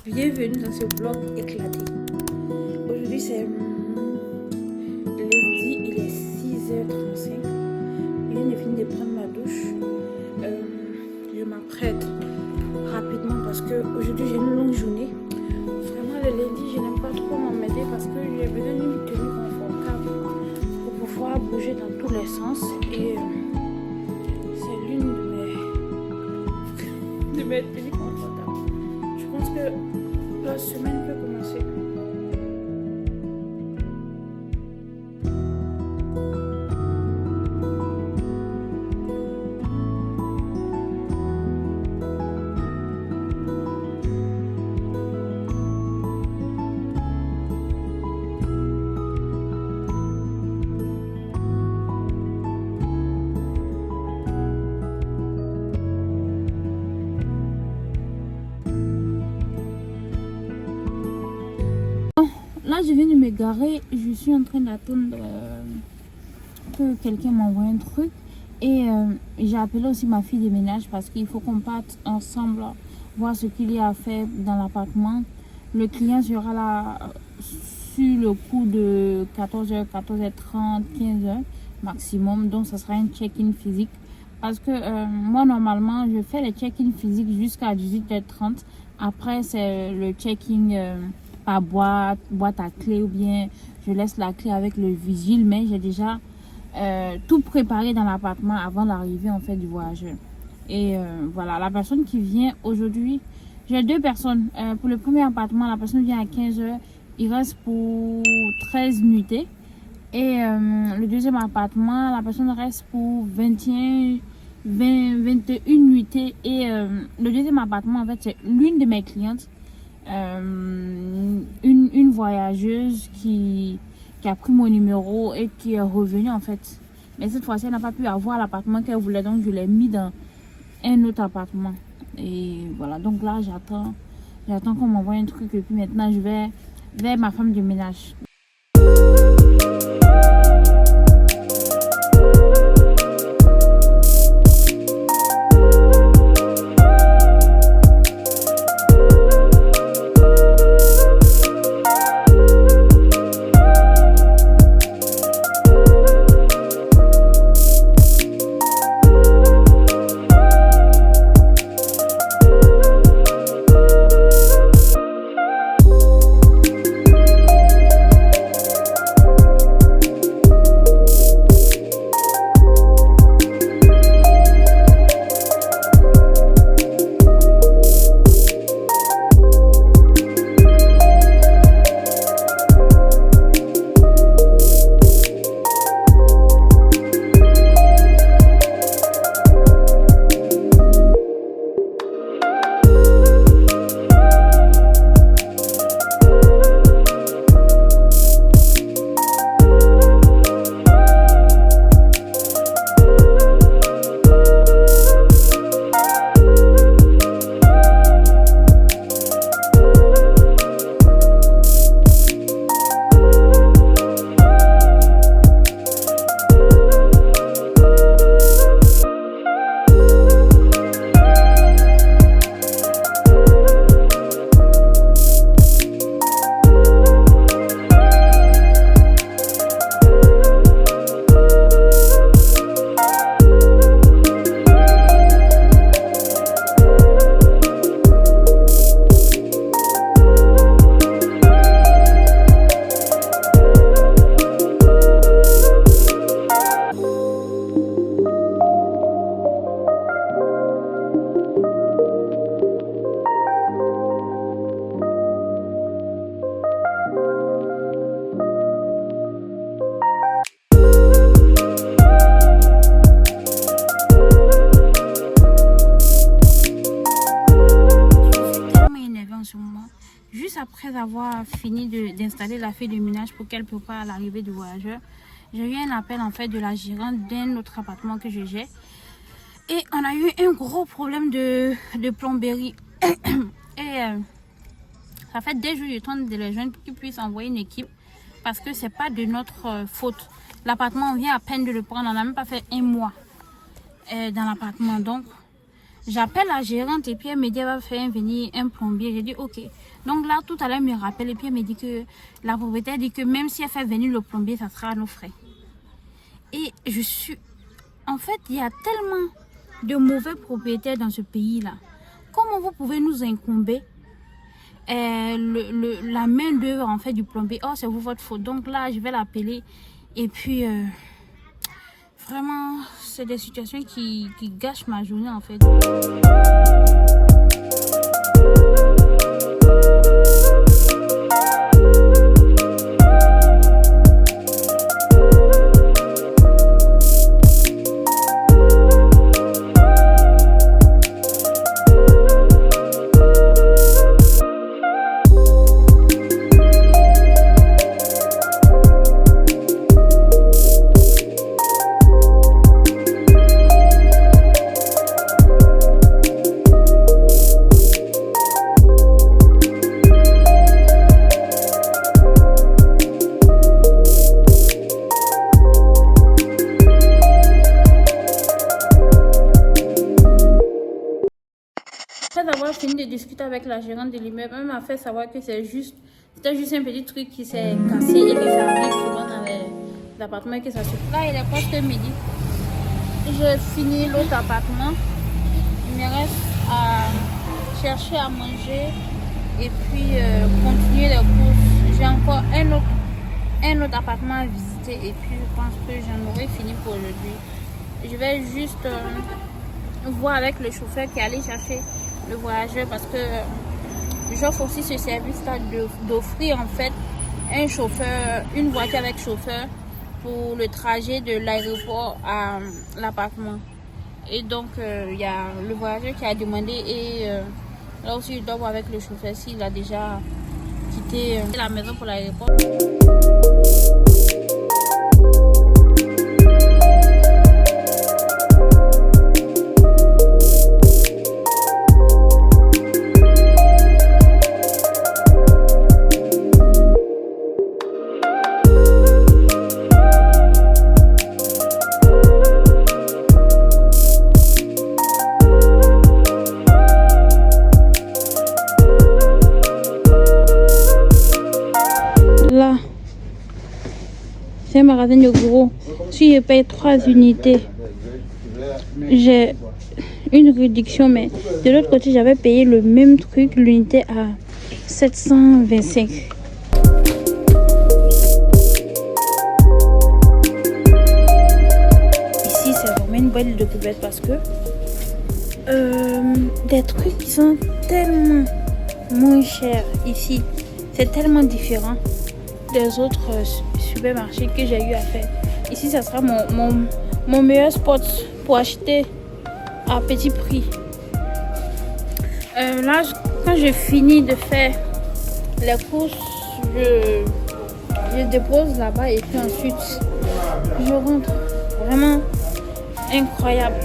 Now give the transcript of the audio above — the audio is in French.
Bienvenue dans ce vlog éclaté. Aujourd'hui c'est lundi, il est 6h35. Je viens de finir de prendre ma douche. Je m'apprête rapidement parce que aujourd'hui j'ai une longue journée. Vraiment le lundi je n'aime pas trop m'emmerder parce que j'ai besoin d'une tenue confortable pour pouvoir bouger dans tous les sens. Et c'est l'une de mes tenues confortables. Je pense que la semaine peut commencer. Là, je viens de me garer. Je suis en train d'attendre que quelqu'un m'envoie un truc. Et j'ai appelé aussi ma fille de ménage parce qu'il faut qu'on parte ensemble voir ce qu'il y a à faire dans l'appartement. Le client sera là sur le coup de 14h, 14h30, 15h maximum. Donc, ça sera un check-in physique. Parce que moi, normalement, je fais le check-in physique jusqu'à 18h30. Après, c'est le check-in... par boîte à clé, ou bien je laisse la clé avec le vigile, mais j'ai déjà tout préparé dans l'appartement avant l'arrivée en fait du voyageur. Et voilà, la personne qui vient aujourd'hui, j'ai deux personnes. Pour le premier appartement, la personne vient à 15h, il reste pour 13 nuitées. Et le deuxième appartement, la personne reste pour 21 nuitées. Et le deuxième appartement, en fait, c'est l'une de mes clientes. Une voyageuse qui a pris mon numéro et qui est revenue en fait. Mais cette fois-ci, elle n'a pas pu avoir l'appartement qu'elle voulait, donc je l'ai mis dans un autre appartement. Et voilà, donc là, j'attends qu'on m'envoie un truc et puis maintenant, je vais vers ma femme de ménage. Juste après avoir fini d'installer la fille de ménage pour qu'elle prépare l'arrivée du voyageur, j'ai eu un appel en fait de la gérante d'un autre appartement que je gère. Et on a eu un gros problème de plomberie. Et ça fait des jours que je tente de les joindre pour qu'ils puissent envoyer une équipe parce que c'est pas de notre faute. L'appartement, on vient à peine de le prendre, on n'a même pas fait un mois dans l'appartement. Donc J'appelle la gérante et puis elle me dit elle va faire venir un plombier. J'ai dit ok. Donc là, tout à l'heure, elle me rappelle et puis elle me dit que la propriétaire dit que même si elle fait venir le plombier, ça sera à nos frais. Et je suis... En fait, il y a tellement de mauvais propriétaires dans ce pays-là. Comment vous pouvez nous incomber la main d'œuvre en fait du plombier? Oh, c'est vous votre faute. Donc là, je vais l'appeler. Et puis, vraiment, c'est des situations qui gâchent ma journée en fait. Après avoir fini de discuter avec la gérante de l'immeuble, elle m'a fait savoir que c'était juste un petit truc qui s'est cassé et que ça arrive souvent dans les appartements et que ça se fait. Là, il est presque midi. J'ai fini l'autre appartement. Il me reste à chercher à manger et puis continuer les courses. J'ai encore un autre appartement à visiter et puis je pense que j'en aurai fini pour aujourd'hui. Je vais juste voir avec le chauffeur qui est allé chercher le voyageur parce que j'offre aussi ce service-là d'offrir en fait un chauffeur, une voiture avec chauffeur pour le trajet de l'aéroport à l'appartement. Et donc il y a le voyageur qui a demandé et là aussi je dois voir avec le chauffeur s'il a déjà quitté la maison pour l'aéroport. Là, c'est un magasin de gros. Si je paye 3 unités, j'ai une réduction, mais de l'autre côté, j'avais payé le même truc, l'unité à 725. Ici, c'est vraiment une bonne découverte parce que des trucs qui sont tellement moins chers ici. C'est tellement différent des autres supermarchés que j'ai eu à faire. Ici, ça sera mon meilleur spot pour acheter à petit prix. Là, quand je finis de faire les courses, je dépose là-bas et puis ensuite, je rentre. Vraiment incroyable.